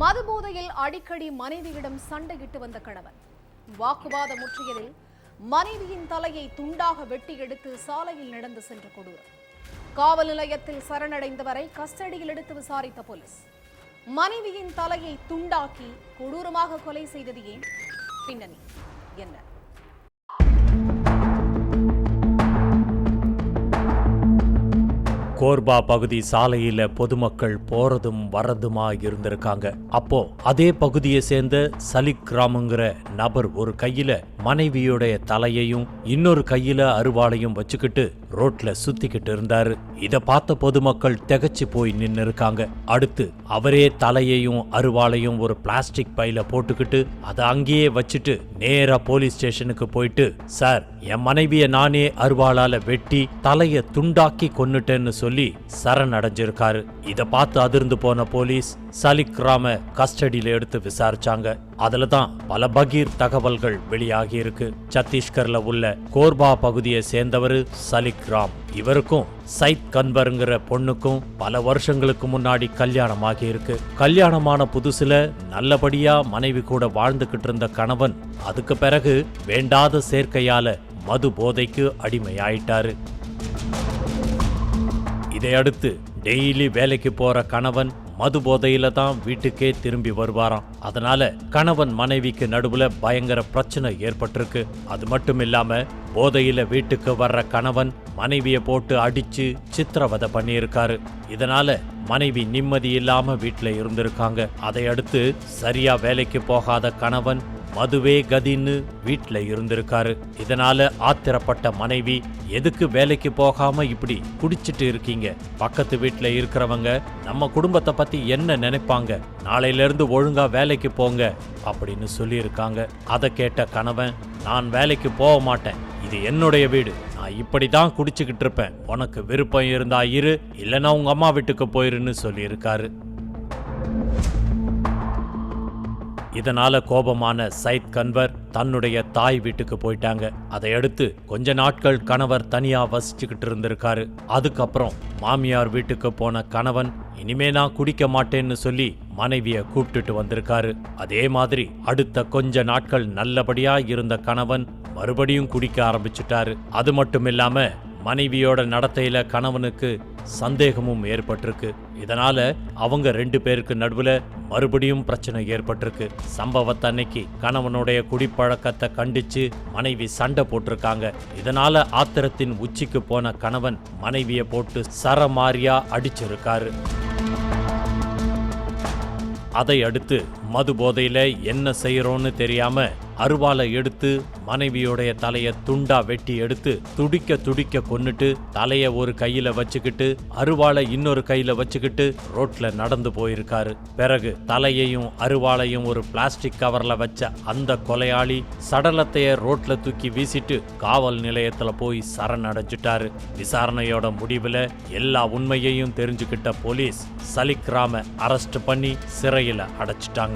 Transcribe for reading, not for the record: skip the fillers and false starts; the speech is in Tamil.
மதுபோதையில் அடிக்கடி மனைவியிடம் சண்டையிட்டு வந்த கணவன் வாக்குவாதம் முற்றியதில் மனைவியின் தலையை துண்டாக வெட்டி எடுத்து சாலையில் நடந்து சென்ற கொடூரம். காவல் நிலையத்தில் சரணடைந்தவரை கஸ்டடியில் எடுத்து விசாரித்த போலீஸ் மனைவியின் தலையை துண்டாக்கி கொடூரமாக கொலை செய்தது ஏன்? பின்னணி என்ன? கோர்பா பகுதி சாலையில பொதுமக்கள் போறதும் வரதுமா இருந்திருக்காங்க. அப்போ அதே பகுதியை சேர்ந்த சலிக் கிராமங்கிற நபர் ஒரு கையில மனைவியோடைய தலையையும் இன்னொரு கையில அருவாளையும் வச்சுக்கிட்டு ரோட்ல சுத்திக்கிட்டு இருந்தாரு. இத பார்த்த பொதுமக்கள் திகச்சு போய் நின்னு இருக்காங்க. அடுத்து அவரே தலையையும் அருவாளையும் ஒரு பிளாஸ்டிக் பையில போட்டுக்கிட்டு அதை அங்கேயே வச்சுட்டு நேரா போலீஸ் ஸ்டேஷனுக்கு போயிட்டு, சார், என் மனைவிய நானே அருவாளால வெட்டி தலைய துண்டாக்கி கொன்னுட்டேன்னு சொல்லி சரணடைஞ்சிருக்காரு. இத பார்த்து அதிர்ந்து போன போலீஸ் சலிக் கிராம கஸ்டடியில எடுத்து விசாரிச்சாங்க. அதுலதான் பல பகீர் தகவல்கள் வெளியாகி இருக்கு. சத்தீஸ்கர்ல உள்ள கோர்பா பகுதியை சேர்ந்தவர் சலிக் ராம். இவருக்கும் சைத் கன்வருங்கிற பொண்ணுக்கும் பல வருஷங்களுக்கு முன்னாடி கல்யாணம் ஆகி இருக்கு. கல்யாணமான புதுசுல நல்லபடியா மனைவி கூட வாழ்ந்துகிட்டு இருந்த கணவன் அதுக்கு பிறகு வேண்டாத சேர்க்கையால மது போதைக்கு அடிமையாயிட்டாரு. இதையடுத்து டெய்லி வேலைக்கு போற கணவன் மது போதையில தான் வீட்டுக்கே திரும்பி வருவாராம். அதனால கணவன் மனைவிக்கு நடுவுல பயங்கர பிரச்சனை ஏற்பட்டிருக்கு. அது மட்டும் இல்லாம போதையில வீட்டுக்கு வர்ற கணவன் மனைவியை போட்டு அடிச்சு சித்திரவதை பண்ணியிருக்காரு. இதனால மனைவி நிம்மதி இல்லாம வீட்டுல இருந்திருக்காங்க. அதையடுத்து சரியா வேலைக்கு போகாத கணவன் மதுவே கதின்னு வீட்டுல இருந்திருக்காரு. இதனால ஆத்திரப்பட்ட மனைவி, எதுக்கு வேலைக்கு போகாம இப்படி குடிச்சிட்டு இருக்கீங்க? பக்கத்து வீட்டுல இருக்கிறவங்க நம்ம குடும்பத்தை பத்தி என்ன நினைப்பாங்க? நாளையில இருந்து ஒழுங்கா வேலைக்கு போங்க அப்படின்னு சொல்லியிருக்காங்க. அதை கேட்ட கணவன், நான் வேலைக்கு போக மாட்டேன், இது என்னுடைய வீடு, நான் இப்படிதான் குடிச்சுக்கிட்டு இருப்பேன், உனக்கு விருப்பம் இருந்தா இரு, இல்லைன்னா உங்க அம்மா வீட்டுக்கு போயிருன்னு சொல்லியிருக்காரு. இதனால கோபமான சைத் கன்வர் தன்னுடைய தாய் வீட்டுக்கு போயிட்டாங்க. அதையடுத்து கொஞ்ச நாட்கள் கணவர் தனியா வசிச்சுக்கிட்டு இருந்திருக்காரு. அதுக்கப்புறம் மாமியார் வீட்டுக்கு போன கணவன், இனிமே நான் குடிக்க மாட்டேன்னு சொல்லி மனைவிய கூப்பிட்டுட்டு வந்திருக்காரு. அதே மாதிரி அடுத்த கொஞ்ச நாட்கள் நல்லபடியா இருந்த கணவன் மறுபடியும் குடிக்க ஆரம்பிச்சுட்டாரு. அது மட்டும் இல்லாம மனைவியோட நடத்தையில கணவனுக்கு சந்தேகமும் ஏற்பட்டிருக்கு. இதனால அவங்க 2 பேருக்கு நடுவுல மறுபடியும் பிரச்சனை ஏற்பட்டிருக்கு. சம்பவத்தன்னைக்கு கணவனுடைய குடிப்பழக்கத்தை கண்டிச்சு மனைவி சண்டை போட்டிருக்காங்க. இதனால ஆத்திரத்தின் உச்சிக்கு போன கணவன் மனைவியை போட்டு சரமாரியா அடிச்சிருக்காரு. அதை அடுத்து மது போதையில என்ன செய்யறோன்னு தெரியாம அருவாளை எடுத்து மனைவியோடைய தலைய துண்டா வெட்டி எடுத்து துடிக்க துடிக்க கொன்னுட்டு தலைய ஒரு கையில வச்சுக்கிட்டு அருவாளை இன்னொரு கையில வச்சுக்கிட்டு ரோட்ல நடந்து போயிருக்காரு. பிறகு தலையையும் அருவாளையும் ஒரு பிளாஸ்டிக் கவர்ல வச்ச அந்த கொலையாளி சடலத்தைய ரோட்ல தூக்கி வீசிட்டு காவல் நிலையத்துல போய் சரணடைஞ்சிட்டாரு. விசாரணையோட முடிவுல எல்லா உண்மையையும் தெரிஞ்சுக்கிட்ட போலீஸ் சலிக் ராம அரெஸ்ட் பண்ணி சிறையில அடைச்சிட்டாங்க.